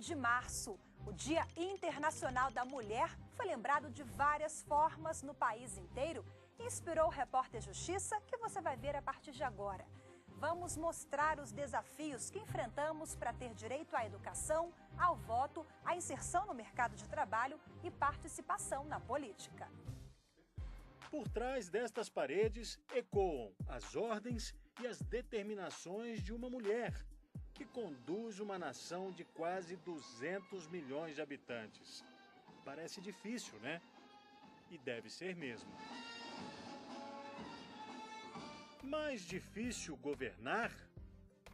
de março, o Dia Internacional da Mulher, foi lembrado de várias formas no país inteiro e inspirou o Repórter Justiça, que você vai ver a partir de agora. Vamos mostrar os desafios que enfrentamos para ter direito à educação, ao voto, à inserção no mercado de trabalho e participação na política. Por trás destas paredes ecoam as ordens e as determinações de uma mulher que conduz uma nação de quase 200 milhões de habitantes. Parece difícil, né? E deve ser mesmo. Mais difícil governar?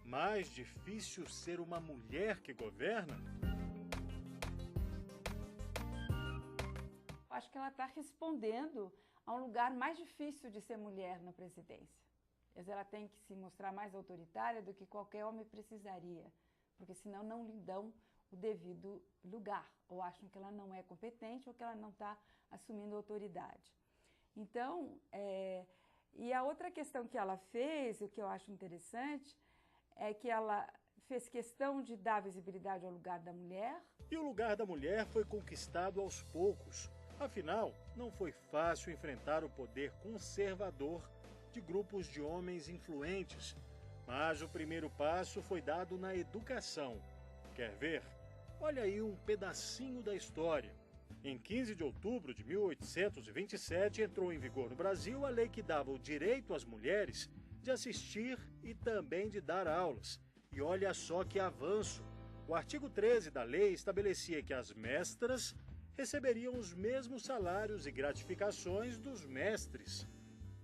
Mais difícil ser uma mulher que governa? Acho que ela está respondendo a um lugar mais difícil de ser mulher na presidência. Ela tem que se mostrar mais autoritária do que qualquer homem precisaria, porque senão não lhe dão o devido lugar, ou acham que ela não é competente ou que ela não está assumindo autoridade. Então, e a outra questão que ela fez, o que eu acho interessante, é que ela fez questão de dar visibilidade ao lugar da mulher. E o lugar da mulher foi conquistado aos poucos. Afinal, não foi fácil enfrentar o poder conservador de grupos de homens influentes. Mas o primeiro passo foi dado na educação. Quer ver? Olha aí um pedacinho da história. Em 15 de outubro de 1827, entrou em vigor no Brasil a lei que dava o direito às mulheres de assistir e também de dar aulas. E olha só que avanço! O artigo 13 da lei estabelecia que as mestras receberiam os mesmos salários e gratificações dos mestres.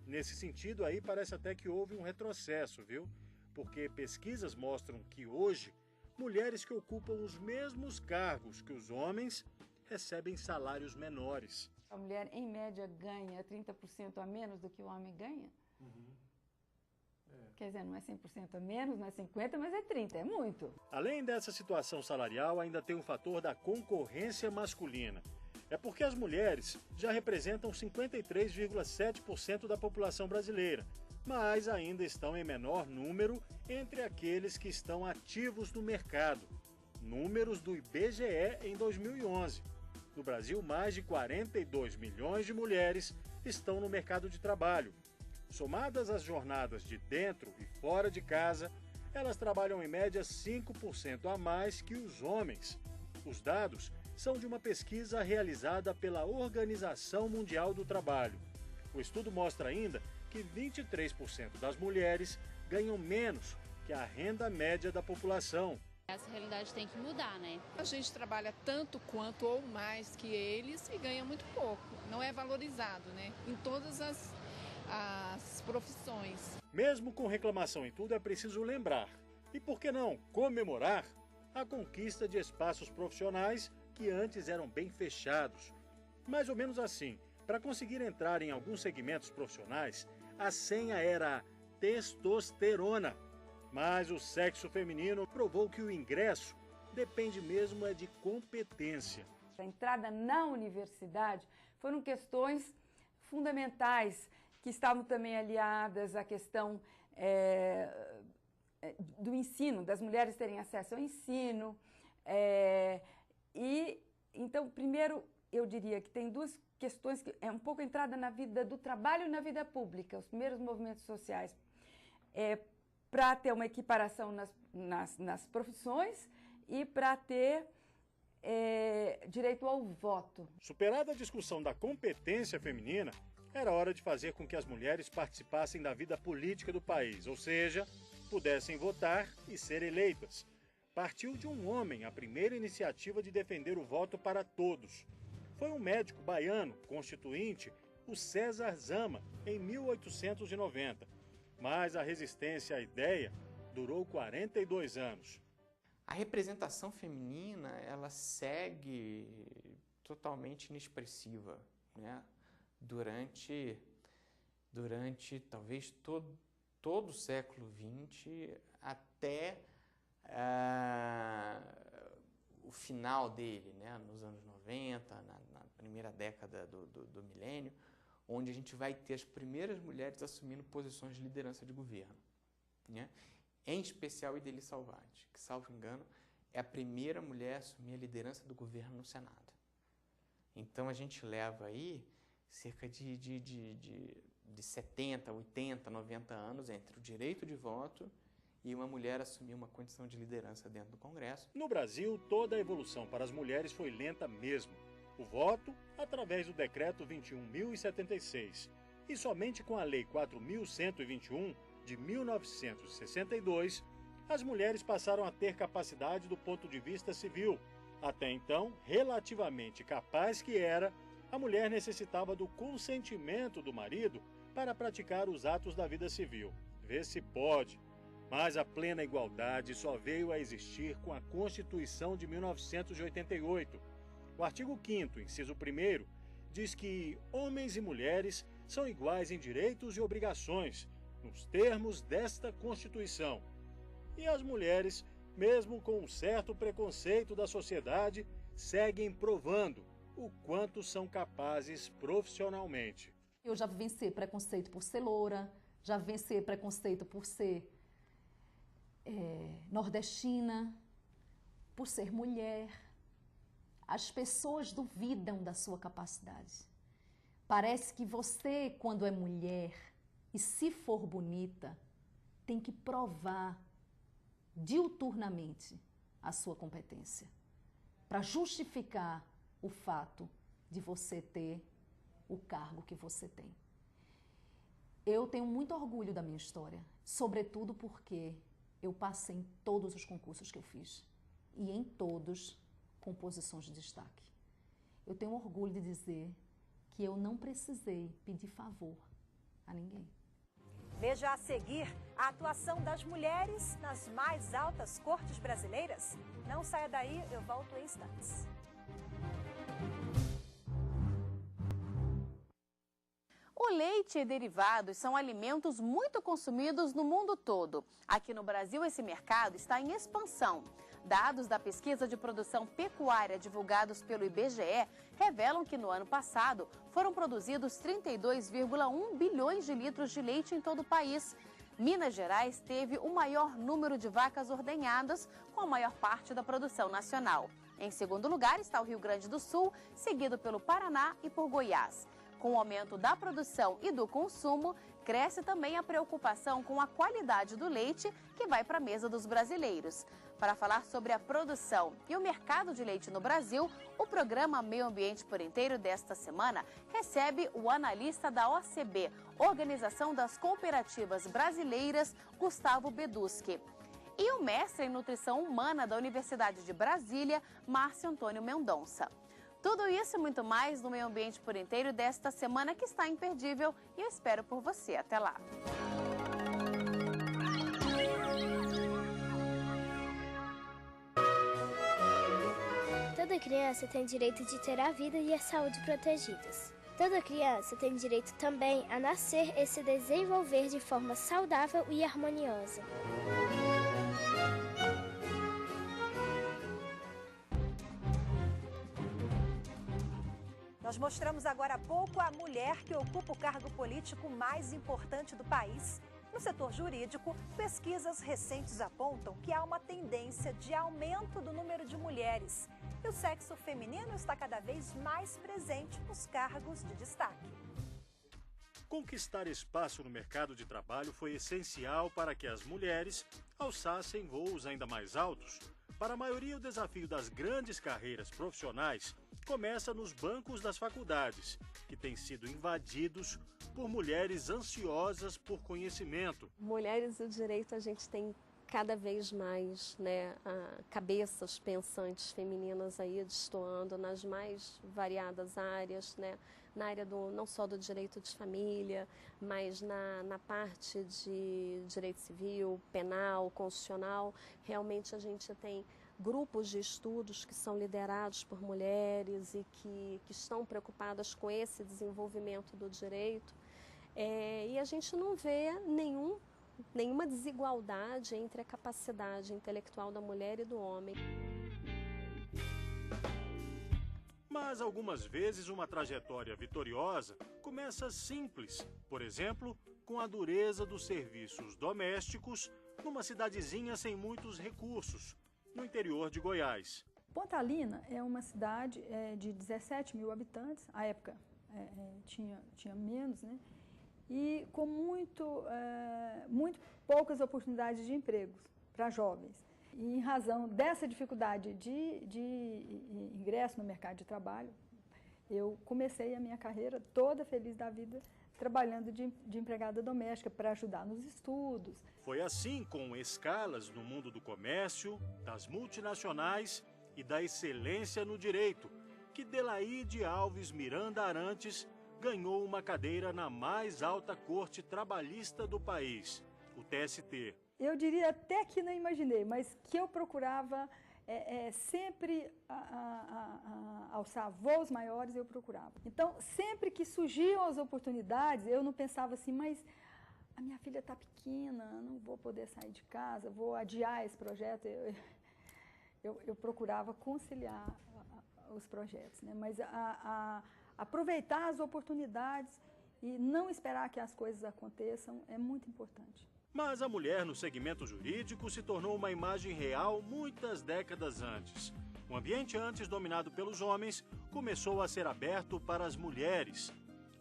Nesse sentido aí parece até que houve um retrocesso, viu? Porque pesquisas mostram que hoje, mulheres que ocupam os mesmos cargos que os homens recebem salários menores. A mulher, em média, ganha 30% a menos do que o homem ganha. Quer dizer, não é 100% a menos, não é 50%, mas é 30%, é muito. Além dessa situação salarial, ainda tem o fator da concorrência masculina. É porque as mulheres já representam 53,7% da população brasileira, mas ainda estão em menor número entre aqueles que estão ativos no mercado. Números do IBGE em 2011. No Brasil, mais de 42 milhões de mulheres estão no mercado de trabalho. Somadas as jornadas de dentro e fora de casa, elas trabalham em média 5% a mais que os homens. Os dados são de uma pesquisa realizada pela Organização Mundial do Trabalho. O estudo mostra ainda que 23% das mulheres ganham menos que a renda média da população. Essa realidade tem que mudar, né? A gente trabalha tanto quanto ou mais que eles e ganha muito pouco. Não é valorizado, né? Em todas as profissões. Mesmo com reclamação em tudo, é preciso lembrar, e por que não comemorar, a conquista de espaços profissionais que antes eram bem fechados. Mais ou menos assim, para conseguir entrar em alguns segmentos profissionais, a senha era a testosterona. Mas o sexo feminino provou que o ingresso depende mesmo de competência. A entrada na universidade foram questões fundamentais que estavam também aliadas à questão do ensino, das mulheres terem acesso ao ensino. Então, primeiro, eu diria que tem duas questões que é um pouco entrada na vida do trabalho e na vida pública, os primeiros movimentos sociais, para ter uma equiparação nas profissões e para ter direito ao voto. Superada a discussão da competência feminina, era hora de fazer com que as mulheres participassem da vida política do país, ou seja, pudessem votar e ser eleitas. Partiu de um homem a primeira iniciativa de defender o voto para todos. Foi um médico baiano, constituinte, o César Zama, em 1890. Mas a resistência à ideia durou 42 anos. A representação feminina, ela segue totalmente inexpressiva, né? Durante talvez todo o século XX até o final dele, né? Nos anos 90, na primeira década do milênio, onde a gente vai ter as primeiras mulheres assumindo posições de liderança de governo, né? Em especial Ideli Salvati, que, salvo engano, é a primeira mulher a assumir a liderança do governo no Senado. Então, a gente leva aí cerca de 70, 80, 90 anos entre o direito de voto e uma mulher assumir uma condição de liderança dentro do Congresso. No Brasil, toda a evolução para as mulheres foi lenta mesmo. O voto, através do Decreto 21.076, e somente com a Lei 4.121, de 1962, as mulheres passaram a ter capacidade do ponto de vista civil. Até então, relativamente capaz que era, a mulher necessitava do consentimento do marido para praticar os atos da vida civil. Vê se pode. Mas a plena igualdade só veio a existir com a Constituição de 1988. O artigo 5º, inciso 1º, diz que homens e mulheres são iguais em direitos e obrigações, nos termos desta Constituição. E as mulheres, mesmo com um certo preconceito da sociedade, seguem provando o quanto são capazes profissionalmente. Eu já venci preconceito por ser loura, já venci preconceito por ser nordestina, por ser mulher. As pessoas duvidam da sua capacidade. Parece que você, quando é mulher e se for bonita, tem que provar diuturnamente a sua competência para justificar o fato de você ter o cargo que você tem. Eu tenho muito orgulho da minha história, sobretudo porque eu passei em todos os concursos que eu fiz e em todos com posições de destaque. Eu tenho orgulho de dizer que eu não precisei pedir favor a ninguém. Veja a seguir a atuação das mulheres nas mais altas cortes brasileiras. Não saia daí, eu volto em instantes. O leite e derivados são alimentos muito consumidos no mundo todo. Aqui no Brasil, esse mercado está em expansão. Dados da pesquisa de produção pecuária divulgados pelo IBGE revelam que no ano passado foram produzidos 32,1 bilhões de litros de leite em todo o país. Minas Gerais teve o maior número de vacas ordenhadas, com a maior parte da produção nacional. Em segundo lugar está o Rio Grande do Sul, seguido pelo Paraná e por Goiás. Com o aumento da produção e do consumo, cresce também a preocupação com a qualidade do leite que vai para a mesa dos brasileiros. Para falar sobre a produção e o mercado de leite no Brasil, o programa Meio Ambiente por Inteiro desta semana recebe o analista da OCB, Organização das Cooperativas Brasileiras, Gustavo Beduski, e o mestre em Nutrição Humana da Universidade de Brasília, Márcio Antônio Mendonça. Tudo isso e muito mais no Meio Ambiente por Inteiro desta semana, que está imperdível, e eu espero por você. Até lá! Toda criança tem direito de ter a vida e a saúde protegidas. Toda criança tem direito também a nascer e se desenvolver de forma saudável e harmoniosa. Nós mostramos agora há pouco a mulher que ocupa o cargo político mais importante do país. No setor jurídico, pesquisas recentes apontam que há uma tendência de aumento do número de mulheres. E o sexo feminino está cada vez mais presente nos cargos de destaque. Conquistar espaço no mercado de trabalho foi essencial para que as mulheres alçassem voos ainda mais altos. Para a maioria, o desafio das grandes carreiras profissionais começa nos bancos das faculdades, que têm sido invadidos por mulheres ansiosas por conhecimento. Mulheres do direito, a gente tem cada vez mais, cabeças pensantes femininas aí destoando nas mais variadas áreas, na área não só do direito de família, mas na parte de direito civil, penal, constitucional. Realmente a gente tem grupos de estudos que são liderados por mulheres e que estão preocupadas com esse desenvolvimento do direito. E a gente não vê nenhuma desigualdade entre a capacidade intelectual da mulher e do homem. Mas algumas vezes uma trajetória vitoriosa começa simples, por exemplo, com a dureza dos serviços domésticos numa cidadezinha sem muitos recursos. no interior de Goiás. Pontalina é uma cidade de 17 mil habitantes, à época tinha menos, né? E com muito poucas oportunidades de empregos para jovens. E em razão dessa dificuldade de ingresso no mercado de trabalho, eu comecei a minha carreira toda feliz da vida, trabalhando de empregada doméstica para ajudar nos estudos. Foi assim, com escalas no mundo do comércio, das multinacionais e da excelência no direito, que Delaide Alves Miranda Arantes ganhou uma cadeira na mais alta corte trabalhista do país, o TST. Eu diria até que não imaginei, mas que eu procurava sempre alçar voos maiores, eu procurava. Então, sempre que surgiam as oportunidades, eu não pensava assim, mas a minha filha está pequena, não vou poder sair de casa, vou adiar esse projeto. Eu procurava conciliar os projetos, né? Mas aproveitar as oportunidades e não esperar que as coisas aconteçam é muito importante. Mas a mulher no segmento jurídico se tornou uma imagem real muitas décadas antes. O ambiente antes dominado pelos homens começou a ser aberto para as mulheres.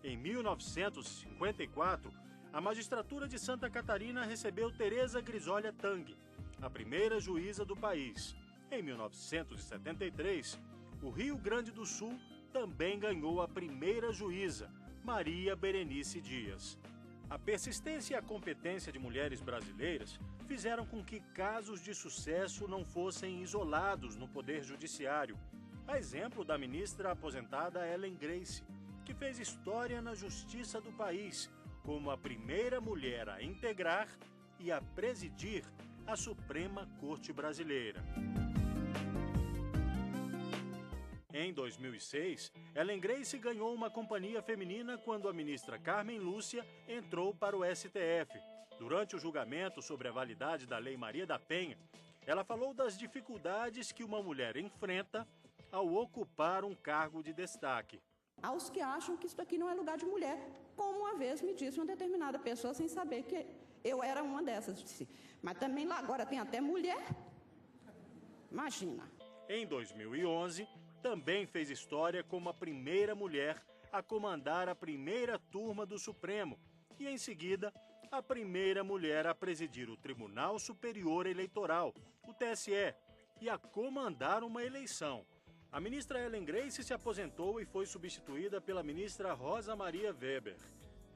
Em 1954, a magistratura de Santa Catarina recebeu Tereza Grisolha Tang, a primeira juíza do país. Em 1973, o Rio Grande do Sul também ganhou a primeira juíza, Maria Berenice Dias. A persistência e a competência de mulheres brasileiras fizeram com que casos de sucesso não fossem isolados no Poder Judiciário. A exemplo da ministra aposentada Ellen Grace, que fez história na justiça do país, como a primeira mulher a integrar e a presidir a Suprema Corte Brasileira. Em 2006, Ellen Grace ganhou uma companhia feminina quando a ministra Carmen Lúcia entrou para o STF. Durante o julgamento sobre a validade da Lei Maria da Penha, ela falou das dificuldades que uma mulher enfrenta ao ocupar um cargo de destaque. Aos que acham que isso aqui não é lugar de mulher, como uma vez me disse uma determinada pessoa sem saber que eu era uma dessas. Eu disse, mas também lá agora tem até mulher? Imagina. Em 2011, também fez história como a primeira mulher a comandar a primeira turma do Supremo e, em seguida, a primeira mulher a presidir o Tribunal Superior Eleitoral, o TSE, e a comandar uma eleição. A ministra Ellen Grace se aposentou e foi substituída pela ministra Rosa Maria Weber.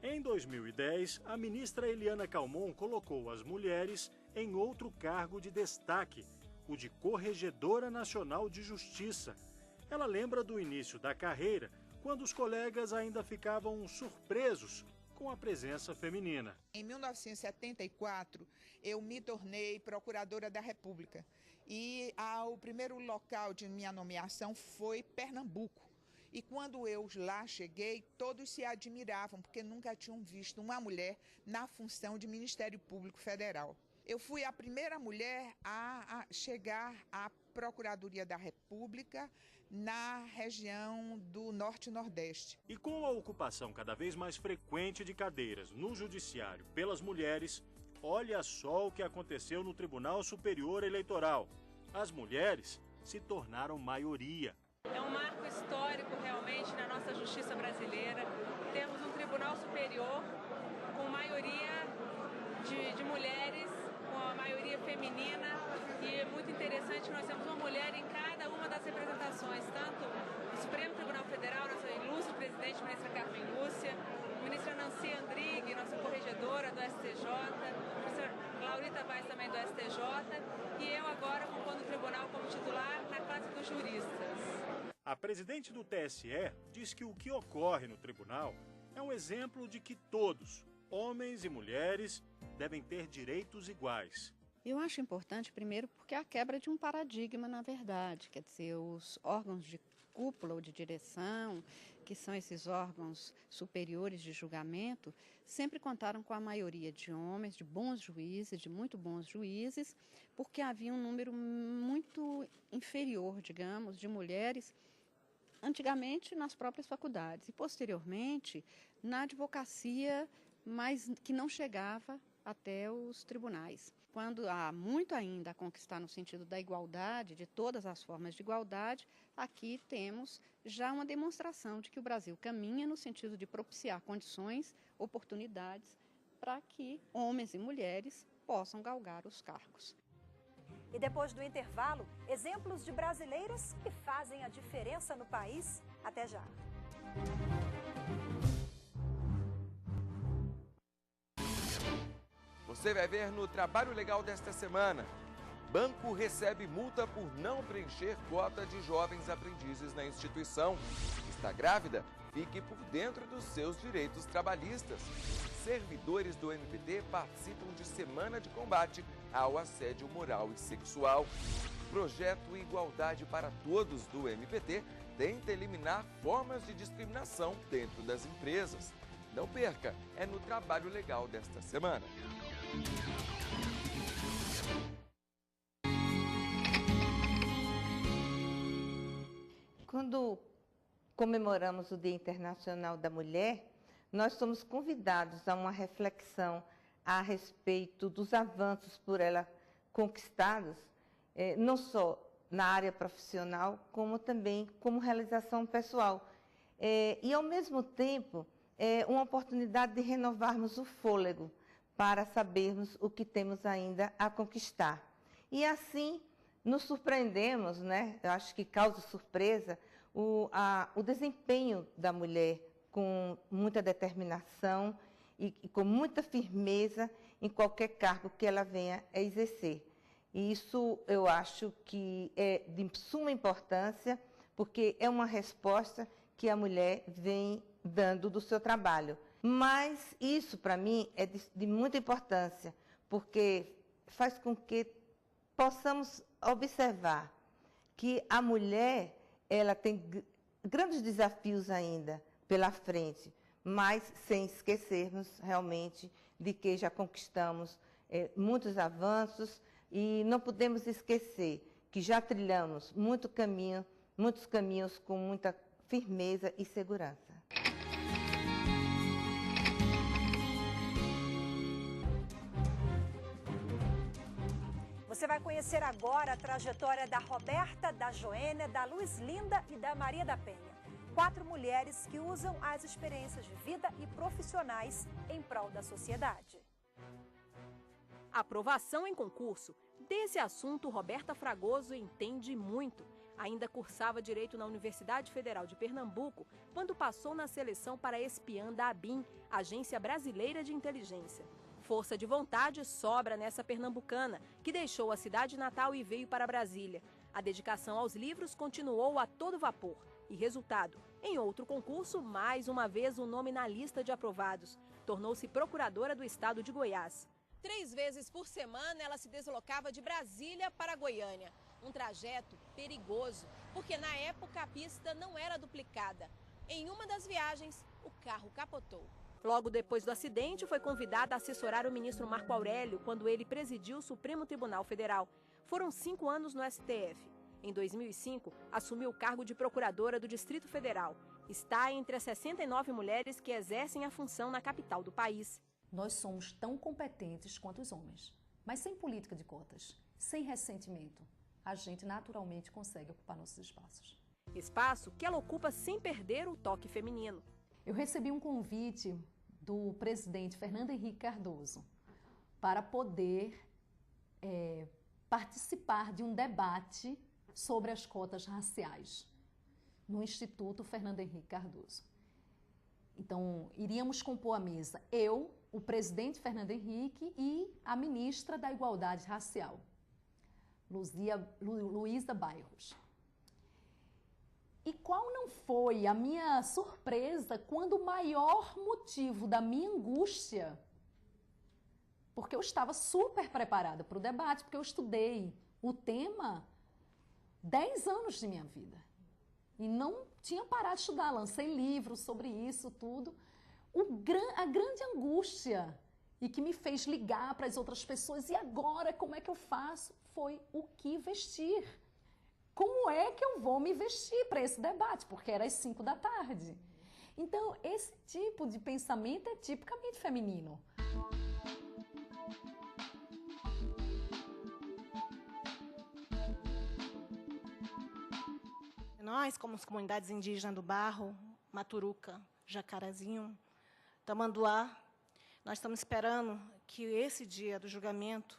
Em 2010, a ministra Eliana Calmon colocou as mulheres em outro cargo de destaque, o de Corregedora Nacional de Justiça. Ela lembra do início da carreira, quando os colegas ainda ficavam surpresos com a presença feminina. Em 1974, eu me tornei procuradora da República e o primeiro local de minha nomeação foi Pernambuco. E quando eu lá cheguei, todos se admiravam, porque nunca tinham visto uma mulher na função de Ministério Público Federal. Eu fui a primeira mulher a chegar à Procuradoria da República na região do Norte e Nordeste. E com a ocupação cada vez mais frequente de cadeiras no Judiciário pelas mulheres, olha só o que aconteceu no Tribunal Superior Eleitoral. As mulheres se tornaram maioria. É um marco histórico realmente na nossa justiça brasileira. Temos um Tribunal Superior com maioria de mulheres, com a maioria feminina, e é muito interessante, nós temos uma mulher em cada uma das representações, tanto no Supremo Tribunal Federal, nossa ilustre presidente, ministra Carmen Lúcia, ministra Nancy Andrighi, nossa corregedora do STJ, ministra Laurita Vaz também do STJ, e eu agora ocupando o tribunal como titular na classe dos juristas. A presidente do TSE diz que o que ocorre no tribunal é um exemplo de que todos, homens e mulheres, devem ter direitos iguais. Eu acho importante, primeiro, porque é a quebra de um paradigma, na verdade. Quer dizer, os órgãos de cúpula ou de direção, que são esses órgãos superiores de julgamento, sempre contaram com a maioria de homens, de bons juízes, de muito bons juízes, porque havia um número muito inferior, digamos, de mulheres, antigamente nas próprias faculdades e, posteriormente, na advocacia, mas que não chegava até os tribunais. Quando há muito ainda a conquistar no sentido da igualdade, de todas as formas de igualdade, aqui temos já uma demonstração de que o Brasil caminha no sentido de propiciar condições, oportunidades para que homens e mulheres possam galgar os cargos. E depois do intervalo, exemplos de brasileiras que fazem a diferença no país. Até já. Você vai ver no Trabalho Legal desta semana. Banco recebe multa por não preencher cota de jovens aprendizes na instituição. Está grávida? Fique por dentro dos seus direitos trabalhistas. Servidores do MPT participam de semana de combate ao assédio moral e sexual. Projeto Igualdade para Todos do MPT tenta eliminar formas de discriminação dentro das empresas. Não perca, é no Trabalho Legal desta semana. Quando comemoramos o Dia Internacional da Mulher, nós somos convidados a uma reflexão a respeito dos avanços por ela conquistados, não só na área profissional, como também como realização pessoal. E, ao mesmo tempo, uma oportunidade de renovarmos o fôlego para sabermos o que temos ainda a conquistar. E assim nos surpreendemos, né? Eu acho que causa surpresa o desempenho da mulher com muita determinação e com muita firmeza em qualquer cargo que ela venha a exercer. E isso eu acho que é de suma importância, porque é uma resposta que a mulher vem dando do seu trabalho. Mas isso, para mim, é de muita importância, porque faz com que possamos observar que a mulher ela tem grandes desafios ainda pela frente, mas sem esquecermos realmente de que já conquistamos muitos avanços e não podemos esquecer que já trilhamos muitos caminhos com muita firmeza e segurança. Você vai conhecer agora a trajetória da Roberta, da Joênia, da Luizlinda e da Maria da Penha. 4 mulheres que usam as experiências de vida e profissionais em prol da sociedade. Aprovação em concurso. Desse assunto, Roberta Fragoso entende muito. Ainda cursava Direito na Universidade Federal de Pernambuco quando passou na seleção para espiã da ABIN, Agência Brasileira de Inteligência. Força de vontade sobra nessa pernambucana, que deixou a cidade natal e veio para Brasília. A dedicação aos livros continuou a todo vapor. E resultado, em outro concurso, mais uma vez o nome na lista de aprovados. Tornou-se procuradora do estado de Goiás. 3 vezes por semana, ela se deslocava de Brasília para Goiânia. Um trajeto perigoso, porque na época a pista não era duplicada. Em uma das viagens, o carro capotou. Logo depois do acidente, foi convidada a assessorar o ministro Marco Aurélio quando ele presidiu o Supremo Tribunal Federal. Foram 5 anos no STF. Em 2005, assumiu o cargo de procuradora do Distrito Federal. Está entre as 69 mulheres que exercem a função na capital do país. Nós somos tão competentes quanto os homens, mas sem política de cotas, sem ressentimento, a gente naturalmente consegue ocupar nossos espaços. Espaço que ela ocupa sem perder o toque feminino. Eu recebi um convite do presidente Fernando Henrique Cardoso para poder participar de um debate sobre as cotas raciais no Instituto Fernando Henrique Cardoso. Então, iríamos compor a mesa, eu, o presidente Fernando Henrique e a ministra da Igualdade Racial, Luísa Bairros. E qual não foi a minha surpresa quando o maior motivo da minha angústia, porque eu estava super preparada para o debate, porque eu estudei o tema 10 anos de minha vida. E não tinha parado de estudar, lancei livros sobre isso, tudo. A grande angústia, e que me fez ligar para as outras pessoas, e agora como é que eu faço? Foi o que vestir. Como é que eu vou me vestir para esse debate? Porque era às 5 da tarde. Então, esse tipo de pensamento é tipicamente feminino. Nós, como as comunidades indígenas do Barro, Maturuca, Jacarazinho, Tamanduá, nós estamos esperando que esse dia do julgamento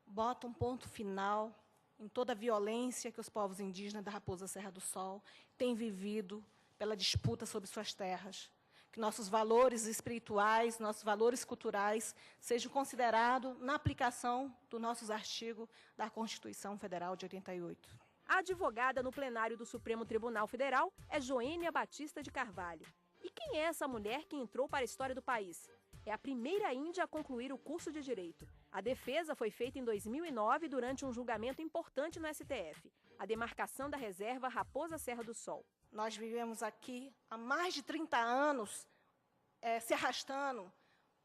bota um ponto final em toda a violência que os povos indígenas da Raposa Serra do Sol têm vivido pela disputa sobre suas terras. Que nossos valores espirituais, nossos valores culturais sejam considerados na aplicação dos nossos artigos da Constituição Federal de 88. A advogada no plenário do Supremo Tribunal Federal é Joênia Batista de Carvalho. E quem é essa mulher que entrou para a história do país? É a primeira índia a concluir o curso de Direito. A defesa foi feita em 2009 durante um julgamento importante no STF, a demarcação da reserva Raposa Serra do Sol. Nós vivemos aqui há mais de 30 anos se arrastando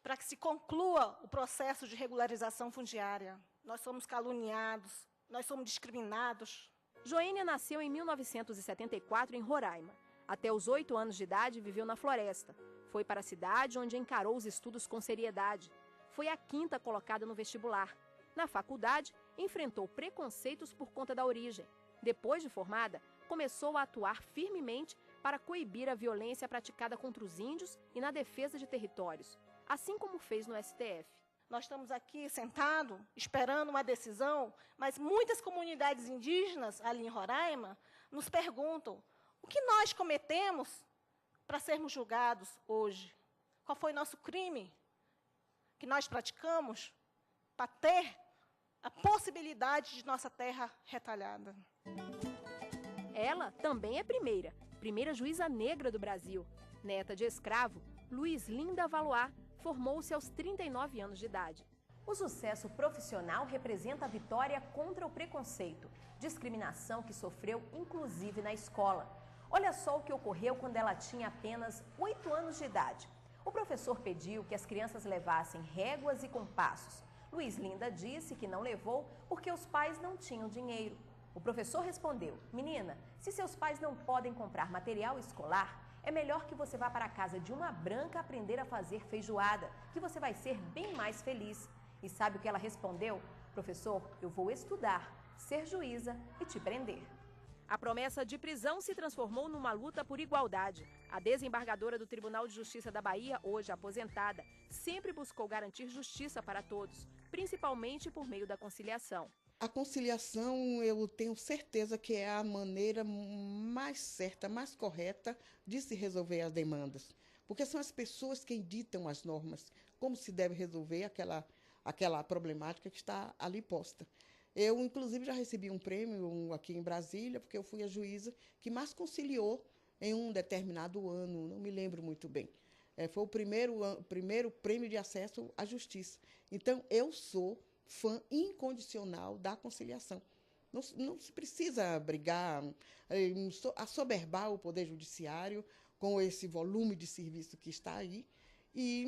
para que se conclua o processo de regularização fundiária. Nós somos caluniados, nós somos discriminados. Joênia nasceu em 1974 em Roraima. Até os 8 anos de idade viveu na floresta. Foi para a cidade onde encarou os estudos com seriedade. Foi a 5ª colocada no vestibular. Na faculdade, enfrentou preconceitos por conta da origem. Depois de formada, começou a atuar firmemente para coibir a violência praticada contra os índios e na defesa de territórios, assim como fez no STF. Nós estamos aqui sentados, esperando uma decisão, mas muitas comunidades indígenas ali em Roraima nos perguntam o que nós cometemos para sermos julgados hoje. Qual foi nosso crime que nós praticamos para ter a possibilidade de nossa terra retalhada. Ela também é primeira juíza negra do Brasil. Neta de escravo, Luiz Linda Valois formou-se aos 39 anos de idade. O sucesso profissional representa a vitória contra o preconceito, discriminação que sofreu inclusive na escola. Olha só o que ocorreu quando ela tinha apenas 8 anos de idade. O professor pediu que as crianças levassem réguas e compassos. Luiz Linda disse que não levou porque os pais não tinham dinheiro. O professor respondeu: menina, se seus pais não podem comprar material escolar, é melhor que você vá para a casa de uma branca aprender a fazer feijoada, que você vai ser bem mais feliz. E sabe o que ela respondeu? Professor, eu vou estudar, ser juíza e te prender. A promessa de prisão se transformou numa luta por igualdade. A desembargadora do Tribunal de Justiça da Bahia, hoje aposentada, sempre buscou garantir justiça para todos, principalmente por meio da conciliação. A conciliação, eu tenho certeza que é a maneira mais certa, mais correta de se resolver as demandas. Porque são as pessoas quem ditam as normas, como se deve resolver aquela problemática que está ali posta. Eu, inclusive, já recebi um prêmio aqui em Brasília, porque eu fui a juíza que mais conciliou em um determinado ano, não me lembro muito bem. Foi o primeiro prêmio de acesso à justiça. Então, eu sou fã incondicional da conciliação. Não se precisa brigar, assoberbar o Poder Judiciário com esse volume de serviço que está aí. E,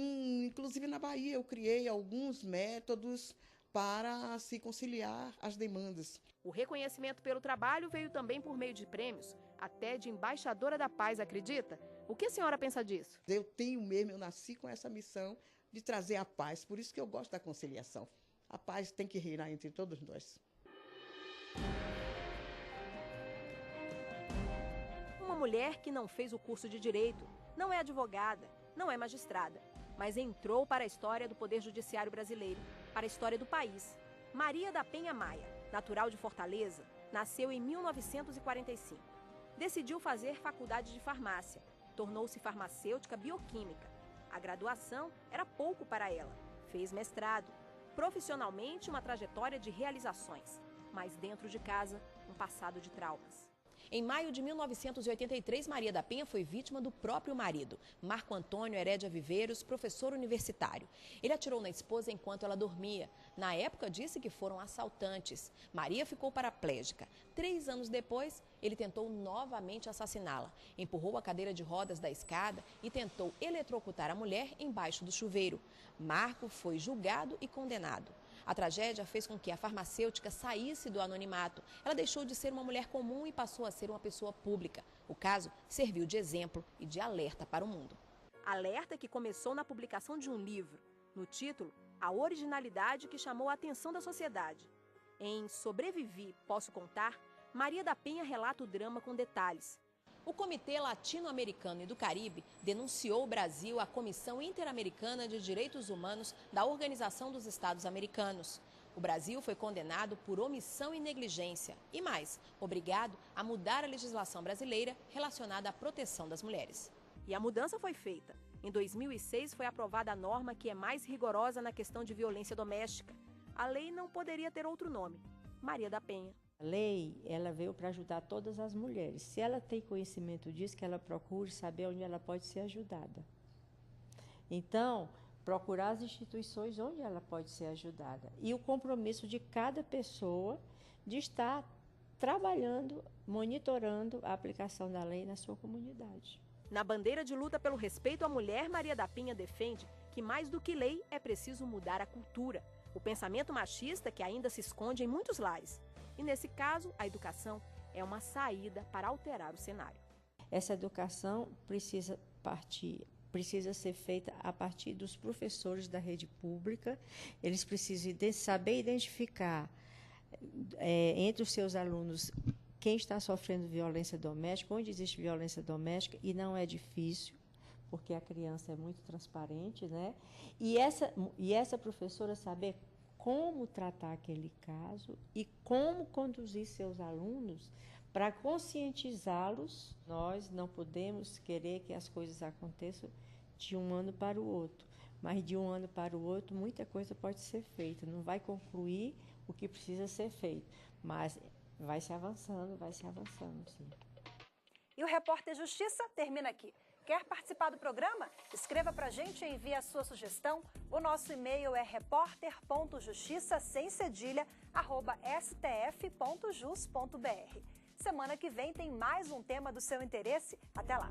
inclusive, na Bahia, eu criei alguns métodos para se conciliar as demandas. O reconhecimento pelo trabalho veio também por meio de prêmios, até de embaixadora da paz, acredita? O que a senhora pensa disso? Eu nasci com essa missão de trazer a paz, por isso que eu gosto da conciliação. A paz tem que reinar entre todos nós. Uma mulher que não fez o curso de Direito, não é advogada, não é magistrada, mas entrou para a história do Poder Judiciário brasileiro, para a história do país. Maria da Penha Maia, natural de Fortaleza, nasceu em 1945. Decidiu fazer faculdade de farmácia, tornou-se farmacêutica bioquímica. A graduação era pouco para ela, fez mestrado. Profissionalmente, uma trajetória de realizações, mas dentro de casa, um passado de traumas. Em maio de 1983, Maria da Penha foi vítima do próprio marido, Marco Antônio Herédia Viveiros, professor universitário. Ele atirou na esposa enquanto ela dormia. Na época, disse que foram assaltantes. Maria ficou paraplégica. 3 anos depois, ele tentou novamente assassiná-la. Empurrou a cadeira de rodas da escada e tentou eletrocutar a mulher embaixo do chuveiro. Marco foi julgado e condenado. A tragédia fez com que a farmacêutica saísse do anonimato. Ela deixou de ser uma mulher comum e passou a ser uma pessoa pública. O caso serviu de exemplo e de alerta para o mundo. Alerta que começou na publicação de um livro. No título, a originalidade que chamou a atenção da sociedade. Em Sobrevivi, Posso Contar, Maria da Penha relata o drama com detalhes. O Comitê Latino-Americano e do Caribe denunciou o Brasil à Comissão Interamericana de Direitos Humanos da Organização dos Estados Americanos. O Brasil foi condenado por omissão e negligência e, mais, obrigado a mudar a legislação brasileira relacionada à proteção das mulheres. E a mudança foi feita. Em 2006 foi aprovada a norma que é mais rigorosa na questão de violência doméstica. A lei não poderia ter outro nome: Maria da Penha. A lei, ela veio para ajudar todas as mulheres. Se ela tem conhecimento disso, que ela procure saber onde ela pode ser ajudada. Então, procurar as instituições onde ela pode ser ajudada. E o compromisso de cada pessoa de estar trabalhando, monitorando a aplicação da lei na sua comunidade. Na bandeira de luta pelo respeito à mulher, Maria da Penha defende que, mais do que lei, é preciso mudar a cultura, o pensamento machista que ainda se esconde em muitos lares. E, nesse caso, a educação é uma saída para alterar o cenário. Essa educação precisa ser feita a partir dos professores da rede pública. Eles precisam saber identificar entre os seus alunos quem está sofrendo violência doméstica, onde existe violência doméstica, e não é difícil, porque a criança é muito transparente, né? E essa professora saber como tratar aquele caso e como conduzir seus alunos para conscientizá-los. Nós não podemos querer que as coisas aconteçam de um ano para o outro, mas de um ano para o outro muita coisa pode ser feita. Não vai concluir o que precisa ser feito, mas vai se avançando, sim. E o Repórter Justiça termina aqui. Quer participar do programa? Escreva pra gente e envie a sua sugestão. O nosso e-mail é repórter.justiça@stf.jus.br. Semana que vem tem mais um tema do seu interesse. Até lá!